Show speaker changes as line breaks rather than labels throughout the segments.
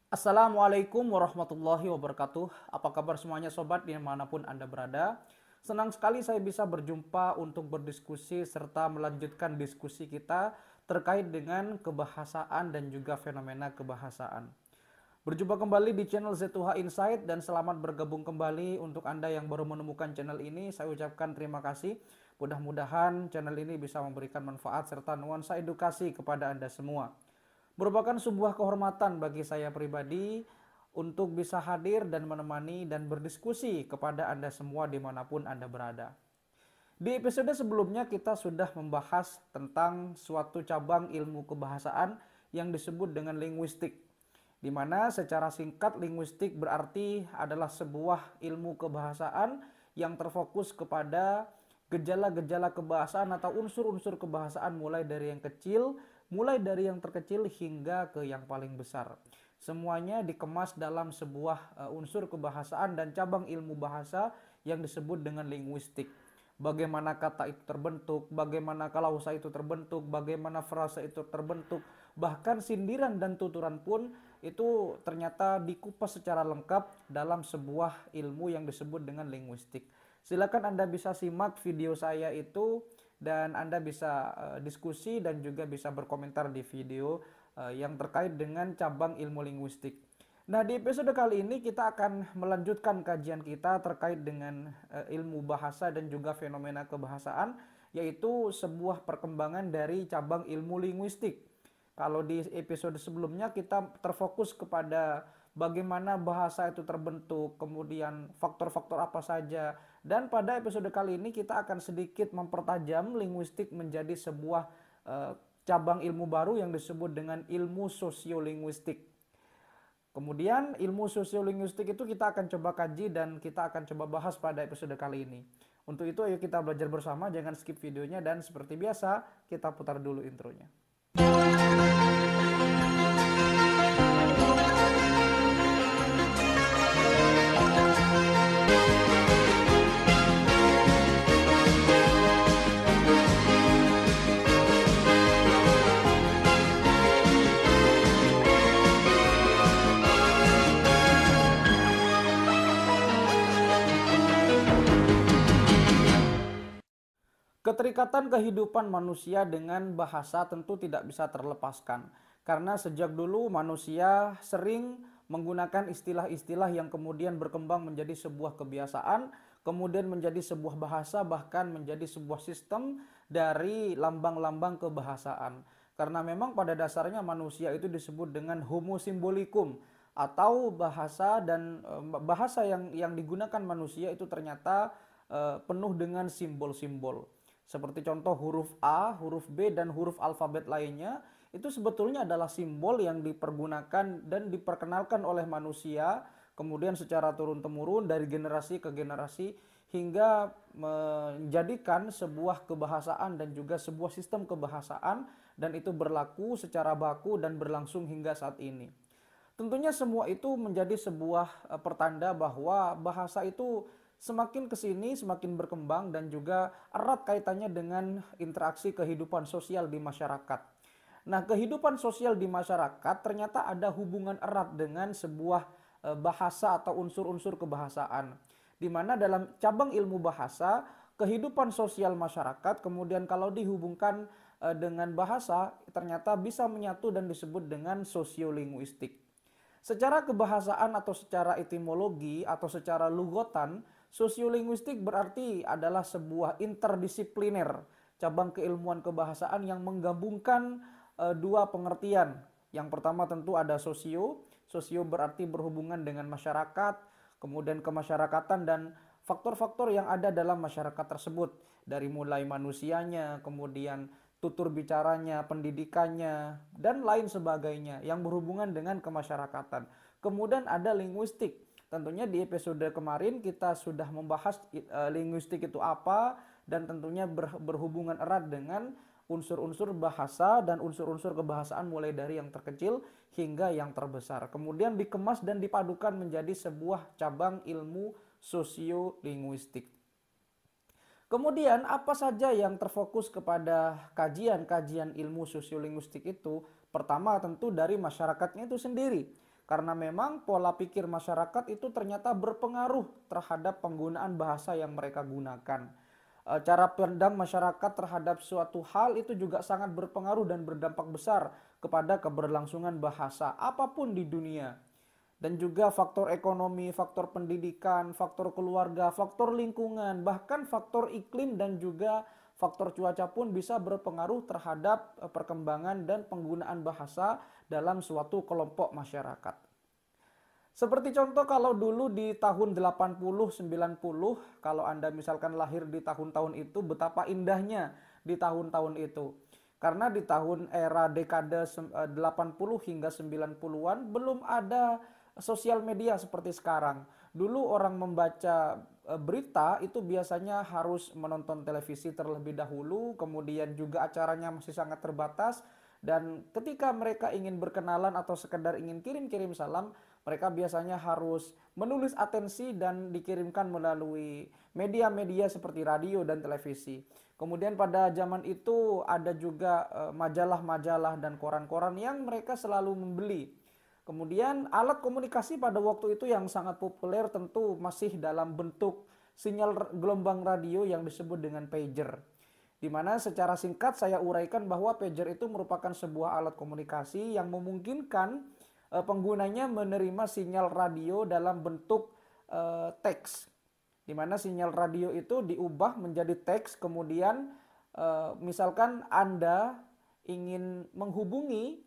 Assalamualaikum warahmatullahi wabarakatuh. Apa kabar semuanya sobat dimanapun Anda berada? Senang sekali saya bisa berjumpa untuk berdiskusi serta melanjutkan diskusi kita terkait dengan kebahasaan dan juga fenomena kebahasaan. Berjumpa kembali di channel Z2H Insight dan selamat bergabung kembali untuk Anda yang baru menemukan channel ini. Saya ucapkan terima kasih. Mudah-mudahan channel ini bisa memberikan manfaat serta nuansa edukasi kepada Anda semua. Merupakan sebuah kehormatan bagi saya pribadi untuk bisa hadir dan menemani dan berdiskusi kepada Anda semua dimanapun Anda berada. Di episode sebelumnya kita sudah membahas tentang suatu cabang ilmu kebahasaan yang disebut dengan linguistik, di mana secara singkat linguistik berarti adalah sebuah ilmu kebahasaan yang terfokus kepada gejala-gejala kebahasaan atau unsur-unsur kebahasaan mulai dari yang terkecil hingga ke yang paling besar. Semuanya dikemas dalam sebuah unsur kebahasaan dan cabang ilmu bahasa yang disebut dengan linguistik. Bagaimana kata itu terbentuk, bagaimana klausa itu terbentuk, bagaimana frasa itu terbentuk, bahkan sindiran dan tuturan pun itu ternyata dikupas secara lengkap dalam sebuah ilmu yang disebut dengan linguistik. Silakan Anda bisa simak video saya itu dan Anda bisa diskusi dan juga bisa berkomentar di video yang terkait dengan cabang ilmu linguistik. Nah, di episode kali ini kita akan melanjutkan kajian kita terkait dengan ilmu bahasa dan juga fenomena kebahasaan, yaitu sebuah perkembangan dari cabang ilmu linguistik. Kalau di episode sebelumnya kita terfokus kepada bagaimana bahasa itu terbentuk, kemudian faktor-faktor apa saja. Dan pada episode kali ini kita akan sedikit mempertajam linguistik menjadi sebuah cabang ilmu baru yang disebut dengan ilmu sosiolinguistik. Kemudian ilmu sosiolinguistik itu kita akan coba kaji dan kita akan coba bahas pada episode kali ini. Untuk itu ayo kita belajar bersama, jangan skip videonya dan seperti biasa kita putar dulu intronya. Keterikatan kehidupan manusia dengan bahasa tentu tidak bisa terlepaskan, karena sejak dulu manusia sering menggunakan istilah-istilah yang kemudian berkembang menjadi sebuah kebiasaan, kemudian menjadi sebuah bahasa, bahkan menjadi sebuah sistem dari lambang-lambang kebahasaan. Karena memang pada dasarnya manusia itu disebut dengan homo symbolicum, atau bahasa dan bahasa yang digunakan manusia itu ternyata penuh dengan simbol-simbol. Seperti contoh huruf A, huruf B, dan huruf alfabet lainnya, itu sebetulnya adalah simbol yang dipergunakan dan diperkenalkan oleh manusia, kemudian secara turun-temurun dari generasi ke generasi, hingga menjadikan sebuah kebahasaan dan juga sebuah sistem kebahasaan, dan itu berlaku secara baku dan berlangsung hingga saat ini. Tentunya semua itu menjadi sebuah pertanda bahwa bahasa itu semakin kesini semakin berkembang dan juga erat kaitannya dengan interaksi kehidupan sosial di masyarakat. Nah, kehidupan sosial di masyarakat ternyata ada hubungan erat dengan sebuah bahasa atau unsur-unsur kebahasaan. Di mana dalam cabang ilmu bahasa, kehidupan sosial masyarakat kemudian kalau dihubungkan dengan bahasa ternyata bisa menyatu dan disebut dengan sosiolinguistik. Secara kebahasaan atau secara etimologi atau secara lugotan, sosiolinguistik berarti adalah sebuah interdisipliner, cabang keilmuan kebahasaan yang menggabungkan dua pengertian. Yang pertama tentu ada sosio. Sosio berarti berhubungan dengan masyarakat, kemudian kemasyarakatan dan faktor-faktor yang ada dalam masyarakat tersebut. Dari mulai manusianya, kemudian tutur bicaranya, pendidikannya, dan lain sebagainya yang berhubungan dengan kemasyarakatan. Kemudian ada linguistik. Tentunya di episode kemarin kita sudah membahas linguistik itu apa dan tentunya berhubungan erat dengan unsur-unsur bahasa dan unsur-unsur kebahasaan mulai dari yang terkecil hingga yang terbesar. Kemudian dikemas dan dipadukan menjadi sebuah cabang ilmu sosiolinguistik. Kemudian apa saja yang terfokus kepada kajian-kajian ilmu sosiolinguistik itu? Pertama tentu dari masyarakatnya itu sendiri. karena memang pola pikir masyarakat itu ternyata berpengaruh terhadap penggunaan bahasa yang mereka gunakan. Cara pandang masyarakat terhadap suatu hal itu juga sangat berpengaruh dan berdampak besar kepada keberlangsungan bahasa apapun di dunia. Dan juga faktor ekonomi, faktor pendidikan, faktor keluarga, faktor lingkungan, bahkan faktor iklim dan juga faktor cuaca pun bisa berpengaruh terhadap perkembangan dan penggunaan bahasa dalam suatu kelompok masyarakat. Seperti contoh kalau dulu di tahun 80, 90, kalau Anda misalkan lahir di tahun-tahun itu, betapa indahnya di tahun-tahun itu. Karena di tahun era dekade 80 hingga 90-an belum ada sosial media seperti sekarang. Dulu orang membaca berita itu biasanya harus menonton televisi terlebih dahulu, kemudian juga acaranya masih sangat terbatas, dan ketika mereka ingin berkenalan atau sekedar ingin kirim-kirim salam, mereka biasanya harus menulis atensi dan dikirimkan melalui media-media seperti radio dan televisi. Kemudian pada zaman itu ada juga majalah-majalah dan koran-koran yang mereka selalu membeli. Kemudian alat komunikasi pada waktu itu yang sangat populer tentu masih dalam bentuk sinyal gelombang radio yang disebut dengan pager. Di mana secara singkat saya uraikan bahwa pager itu merupakan sebuah alat komunikasi yang memungkinkan penggunanya menerima sinyal radio dalam bentuk teks. Di mana sinyal radio itu diubah menjadi teks, kemudian misalkan Anda ingin menghubungi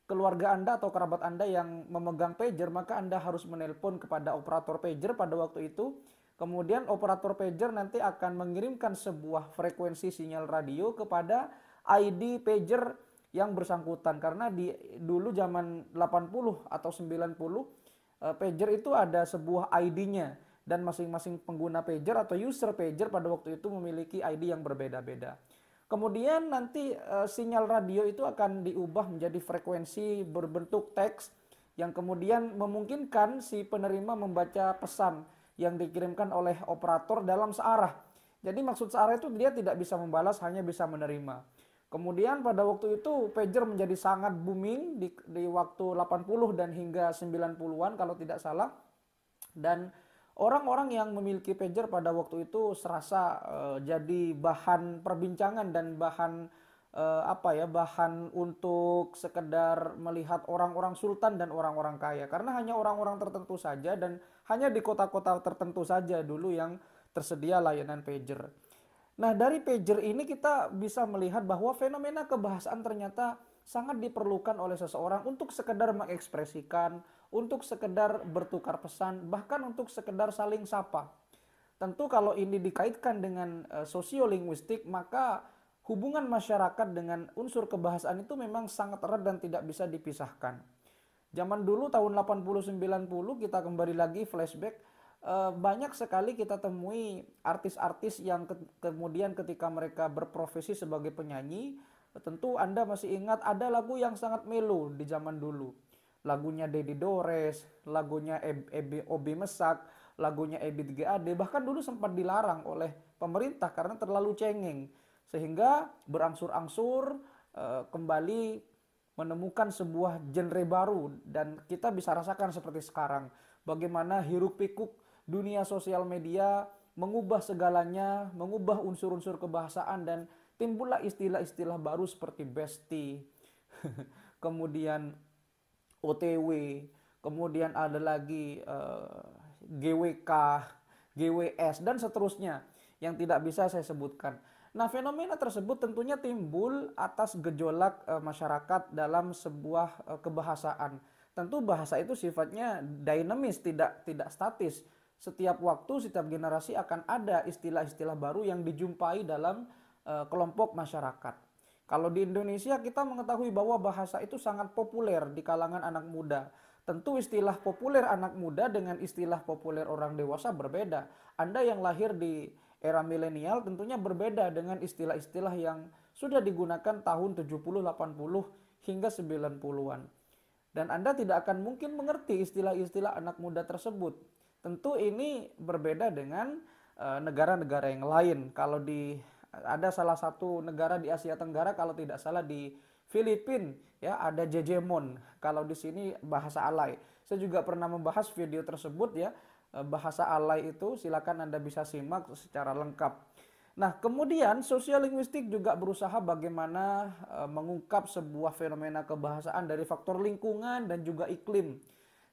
keluarga Anda atau kerabat Anda yang memegang pager, maka Anda harus menelpon kepada operator pager pada waktu itu. Kemudian operator pager nanti akan mengirimkan sebuah frekuensi sinyal radio kepada ID pager yang bersangkutan. Karena dulu zaman 80 atau 90, pager itu ada sebuah ID-nya. Dan masing-masing pengguna pager atau user pager pada waktu itu memiliki ID yang berbeda-beda. Kemudian nanti sinyal radio itu akan diubah menjadi frekuensi berbentuk teks yang kemudian memungkinkan si penerima membaca pesan yang dikirimkan oleh operator dalam searah. Jadi maksud searah itu dia tidak bisa membalas, hanya bisa menerima. Kemudian pada waktu itu pager menjadi sangat booming di waktu 80 dan hingga 90-an kalau tidak salah. Dan orang-orang yang memiliki pager pada waktu itu serasa jadi bahan perbincangan dan bahan bahan untuk sekedar melihat orang-orang sultan dan orang-orang kaya. Karena hanya orang-orang tertentu saja dan hanya di kota-kota tertentu saja dulu yang tersedia layanan pager. Nah, dari pager ini kita bisa melihat bahwa fenomena kebahasaan ternyata sangat diperlukan oleh seseorang untuk sekedar mengekspresikan, untuk sekedar bertukar pesan, bahkan untuk sekedar saling sapa. Tentu kalau ini dikaitkan dengan sosiolinguistik, maka hubungan masyarakat dengan unsur kebahasaan itu memang sangat erat dan tidak bisa dipisahkan. Zaman dulu tahun 80-90 kita kembali lagi flashback, banyak sekali kita temui artis-artis yang kemudian ketika mereka berprofesi sebagai penyanyi, tentu Anda masih ingat ada lagu yang sangat melo di zaman dulu. Lagunya Dedi Dores, lagunya Obi Mesak, lagunya Ebit GAD, bahkan dulu sempat dilarang oleh pemerintah karena terlalu cengeng. Sehingga berangsur-angsur kembali menemukan sebuah genre baru dan kita bisa rasakan seperti sekarang. Bagaimana hiruk pikuk dunia sosial media mengubah segalanya, mengubah unsur-unsur kebahasaan dan timbullah istilah-istilah baru seperti bestie, kemudian OTW, kemudian ada lagi GWK, GWS, dan seterusnya yang tidak bisa saya sebutkan. Nah, fenomena tersebut tentunya timbul atas gejolak masyarakat dalam sebuah kebahasaan. Tentu bahasa itu sifatnya dinamis, tidak statis. Setiap waktu, setiap generasi akan ada istilah-istilah baru yang dijumpai dalam kelompok masyarakat. Kalau di Indonesia kita mengetahui bahwa bahasa itu sangat populer di kalangan anak muda. Tentu istilah populer anak muda dengan istilah populer orang dewasa berbeda. Anda yang lahir di era milenial tentunya berbeda dengan istilah-istilah yang sudah digunakan tahun 70, 80 hingga 90-an. Dan Anda tidak akan mungkin mengerti istilah-istilah anak muda tersebut. Tentu ini berbeda dengan negara-negara yang lain. Kalau ada salah satu negara di Asia Tenggara, kalau tidak salah di Filipina, ya ada Jejemon. Kalau di sini bahasa alay. Saya juga pernah membahas video tersebut ya, bahasa alay itu, silakan Anda bisa simak secara lengkap. Nah, kemudian sosiolinguistik juga berusaha bagaimana mengungkap sebuah fenomena kebahasaan dari faktor lingkungan dan juga iklim.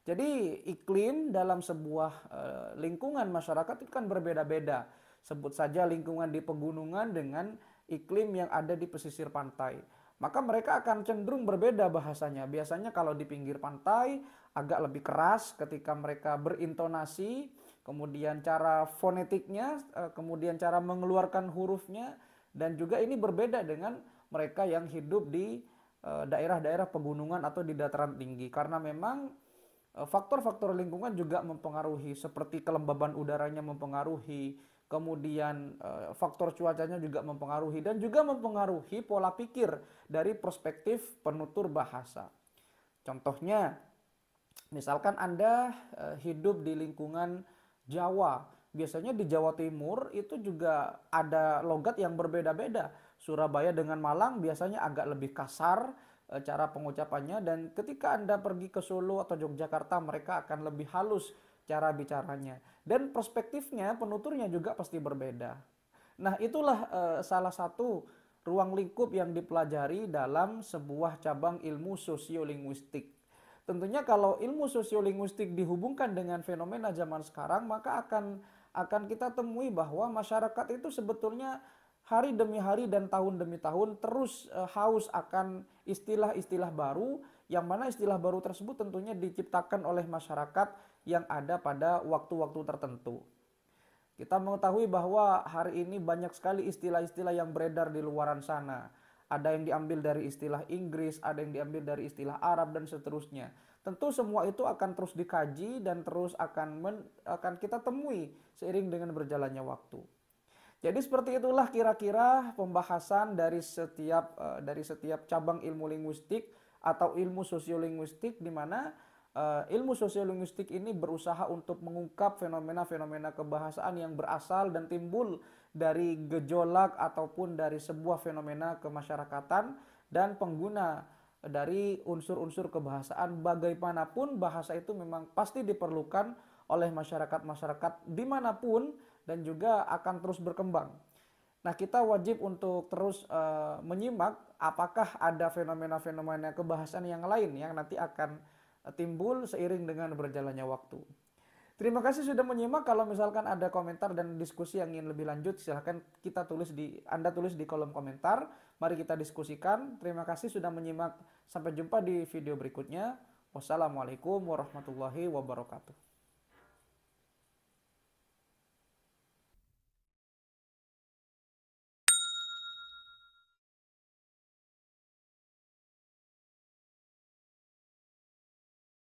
Jadi iklim dalam sebuah lingkungan masyarakat itu kan berbeda-beda. Sebut saja lingkungan di pegunungan dengan iklim yang ada di pesisir pantai. Maka mereka akan cenderung berbeda bahasanya. Biasanya kalau di pinggir pantai agak lebih keras ketika mereka berintonasi, kemudian cara fonetiknya, kemudian cara mengeluarkan hurufnya, dan juga ini berbeda dengan mereka yang hidup di daerah-daerah pegunungan atau di dataran tinggi. Karena memang faktor-faktor lingkungan juga mempengaruhi, seperti kelembaban udaranya mempengaruhi, kemudian faktor cuacanya juga mempengaruhi, dan juga mempengaruhi pola pikir dari perspektif penutur bahasa. Contohnya, misalkan Anda hidup di lingkungan Jawa, biasanya di Jawa Timur itu juga ada logat yang berbeda-beda. Surabaya dengan Malang biasanya agak lebih kasar cara pengucapannya, dan ketika Anda pergi ke Solo atau Yogyakarta mereka akan lebih halus cara bicaranya. Dan perspektifnya, penuturnya juga pasti berbeda. Nah, itulah salah satu ruang lingkup yang dipelajari dalam sebuah cabang ilmu sosiolinguistik. Tentunya kalau ilmu sosiolinguistik dihubungkan dengan fenomena zaman sekarang, maka akan kita temui bahwa masyarakat itu sebetulnya hari demi hari dan tahun demi tahun terus haus akan istilah-istilah baru, yang mana istilah baru tersebut tentunya diciptakan oleh masyarakat yang ada pada waktu-waktu tertentu. Kita mengetahui bahwa hari ini banyak sekali istilah-istilah yang beredar di luaran sana. Ada yang diambil dari istilah Inggris, ada yang diambil dari istilah Arab, dan seterusnya. Tentu semua itu akan terus dikaji dan terus akan kita temui seiring dengan berjalannya waktu. Jadi seperti itulah kira-kira pembahasan dari setiap cabang ilmu linguistik atau ilmu sosiolinguistik, di mana ilmu sosiolinguistik ini berusaha untuk mengungkap fenomena-fenomena kebahasaan yang berasal dan timbul dari gejolak ataupun dari sebuah fenomena kemasyarakatan dan pengguna dari unsur-unsur kebahasaan. Bagaimanapun bahasa itu memang pasti diperlukan oleh masyarakat-masyarakat dimanapun dan juga akan terus berkembang. Nah, kita wajib untuk terus menyimak apakah ada fenomena-fenomena kebahasaan yang lain yang nanti akan timbul seiring dengan berjalannya waktu. Terima kasih sudah menyimak. Kalau misalkan ada komentar dan diskusi yang ingin lebih lanjut, silahkan Anda tulis di kolom komentar. Mari kita diskusikan. Terima kasih sudah menyimak. Sampai jumpa di video berikutnya. Wassalamualaikum warahmatullahi wabarakatuh.